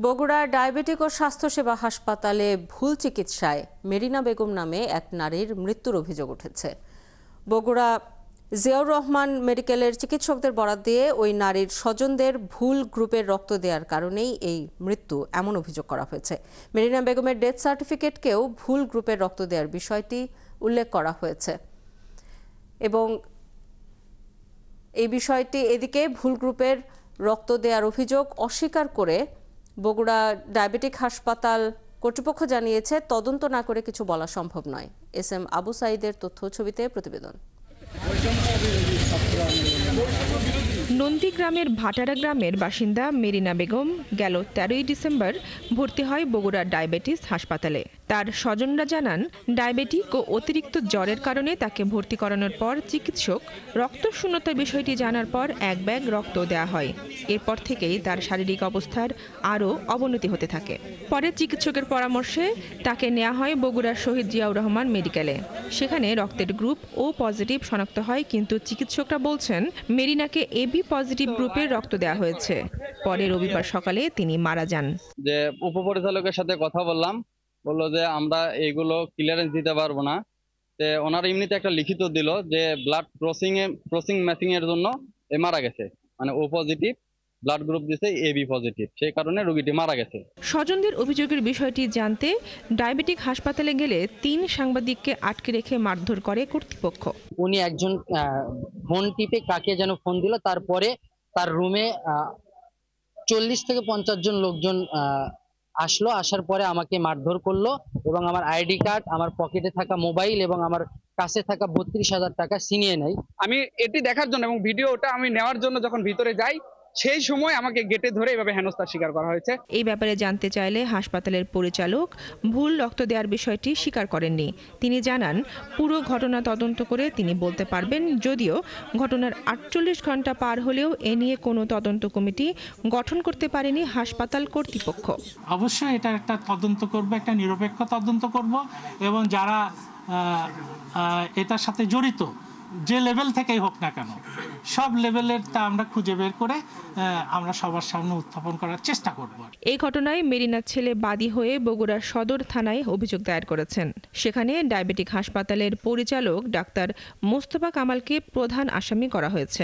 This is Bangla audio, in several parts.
বগুড়া ডায়াবেটিক ও স্বাস্থ্যসেবা হাসপাতালে ভুল চিকিৎসায় মেরিনা বেগম নামে এক নারীর মৃত্যুর অভিযোগ উঠেছে। বগুড়া জিয়াউর রহমান মেডিকেলের চিকিৎসকদের বরাত দিয়ে ওই নারীর স্বজনদের ভুল গ্রুপের রক্ত দেওয়ার কারণেই এই মৃত্যু এমন অভিযোগ করা হয়েছে। মেরিনা বেগমের ডেথ সার্টিফিকেটকেও ভুল গ্রুপের রক্ত দেওয়ার বিষয়টি উল্লেখ করা হয়েছে এবং এই বিষয়টি এদিকে ভুল গ্রুপের রক্ত দেওয়ার অভিযোগ অস্বীকার করে বগুড়া ডায়াবেটিক হাসপাতাল কর্তৃপক্ষ জানিয়েছে তদন্ত না করে কিছু বলা সম্ভব নয়। এস এম আবু সাইদের তথ্য ছবিতে প্রতিবেদন। নন্দীগ্রামের ভাটারা গ্রামের বাসিন্দা মেরিনা বেগম গেল 13ই ডিসেম্বর ভর্তি হয় বগুড়া ডায়াবেটিস হাসপাতালে। তার স্বজনরা জানান, ডায়াবেটিক ও অতিরিক্ত জ্বরের কারণে তাকে ভর্তি করানোর পর চিকিৎসক রক্ত শূন্যতার বিষয়টি জানার পর এক ব্যাগ রক্ত দেওয়া হয়। এরপর থেকেই তার শারীরিক অবস্থার আরও অবনতি হতে থাকে। পরে চিকিৎসকের পরামর্শে তাকে নেওয়া হয় বগুড়ার শহীদ জিয়াউর রহমান মেডিকেলে। সেখানে রক্তের গ্রুপ ও পজিটিভ শনাক্ত হয়, কিন্তু চিকিৎসকরা বলছেন মেরিনাকে এবি পজিটিভ গ্রুপের রক্ত দেওয়া হয়েছে। পরে রবিবার সকালে তিনি মারা যান। যে উপপরিচালকের সাথে কথা বললো যে আমরা এগুলো ক্লিয়ারেন্স দিতে পারবো না। ওনার এমনিতে একটা লিখিত দিল যে ব্লাড ক্রসিং ম্যাচিং এর জন্য মারা গেছে, মানে ও পজিটিভ ব্লাড গ্রুপ দিছে এবি পজিটিভ, সেই কারণে রোগীটি মারা গেছে। স্বজনদের অভিযোগের বিষয়টি জানতে ডায়াবেটিক হাসপাতালে গেলে 3 সাংবাদিককে আটকে রেখে মারধর করে কর্তৃপক্ষ। উনি একজন ফোন টিপে কাকে যেন ফোন দিল, তারপরে তার রুমে 40 থেকে 50 জন লোকজন আসলো। আসার পরে আমাকে মারধর করলো এবং আমার আইডি কার্ড, আমার পকেটে থাকা মোবাইল এবং আমার কাছে থাকা 32,000 টাকা ছিনিয়ে নেয়। আমি এটি দেখার জন্য এবং ভিডিওটা আমি নেওয়ার জন্য যখন ভিতরে যাই, সেই সময় আমাকে গেটে ধরে এভাবে হেনস্থার শিকার করা হয়েছে। এই ব্যাপারে জানতে চাইলে হাসপাতালের পরিচালক ভুল রক্ত দেওয়ার বিষয়টি স্বীকার করেননি। তিনি জানান, পুরো ঘটনা তদন্ত করে তিনি বলতে পারবেন, যদিও ঘটনার 48 ঘন্টা পার হলেও এ নিয়ে কোনো তদন্ত কমিটি গঠন করতে পারেনি হাসপাতাল কর্তৃপক্ষ। অবশ্যই এটা একটা তদন্ত করব, একটা নিরপেক্ষ তদন্ত করব এবং যারা এটার সাথে জড়িত যে লেভেল থেকেই হোক না কেন, সব লেভেলের তা আমরা খুঁজে বের করে আমরা সবার সামনে উত্থাপন করার চেষ্টা করব। এই ঘটনায় মেরিনার ছেলে বাদী হয়ে বগুড়া সদর থানায় অভিযোগ দায়ের করেছেন। সেখানে ডায়াবেটিক হাসপাতালের পরিচালক ডাক্তার মোস্তফা কামালকে প্রধান আসামি করা হয়েছে।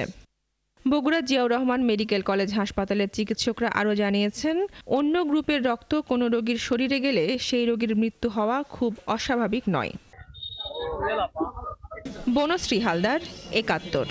বগুড়া জিয়াউর রহমান মেডিকেল কলেজ হাসপাতালের চিকিৎসকরা আরও জানিয়েছেন, অন্য গ্রুপের রক্ত কোনো রোগীর শরীরে গেলে সেই রোগীর মৃত্যু হওয়া খুব অস্বাভাবিক নয়। বনশ্রী হালদার, ৭১।